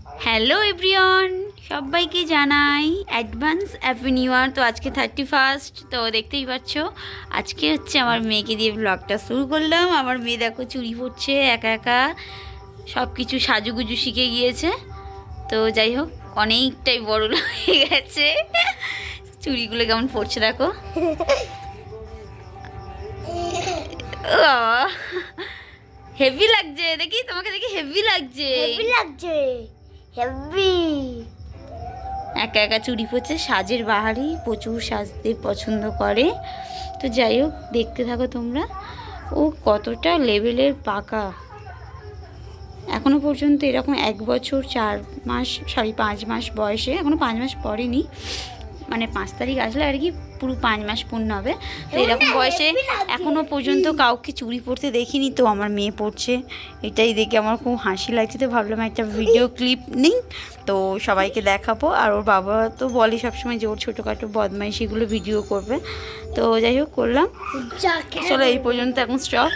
Hello everyone, সবাইকে জানাই advance happy new year. তো আজকে 31st, তো দেখতেই পাচ্ছ আজকে হচ্ছে আমার মেয়েকে দিয়ে ব্লগটা শুরু করলাম। আমার মেয়ে দেখো চুড়ি পরছে একা একা, সব কিছু সাজুগুজু শিখে গিয়েছে। তো যাই হোক, অনেকটাই বড় হয়ে গেছে। চুড়িগুলো কেমন পরছে দেখো। হেভি লাগছে, দেখি তোমাকে দেখি হেভি লাগছে। হেভি একা একা চুড়ি পরছে, সাজের বাহারি, প্রচুর সাজতে পছন্দ করে। তো যাই হোক, দেখতে থাকো তোমরা ও কতটা লেভেলের পাকা। এখনো পর্যন্ত এরকম 1 বছর 4 মাস 5 মাস বয়সে, এখনো 5 মাস পরেনি, মানে 5 তারিখ আসলে আর কি পুরো 5 মাস পূর্ণ হবে। তো এরকম বয়সে এখনো পর্যন্ত কাউকে চুড়ি পরতে দেখিনি। তো আমার মেয়ে পরছে, এটাই দেখে আমার খুব হাসি লাগছে। তো ভাবলাম একটা ভিডিও ক্লিপ নিই, তো সবাইকে দেখাবো। আর ওর বাবা তো বলে সবসময় যে ওর ছোটোখাটো বদমাইশিগুলো ভিডিও করবে। তো যাই হোক করলাম। চলো এই পর্যন্ত, এখন স্টপ।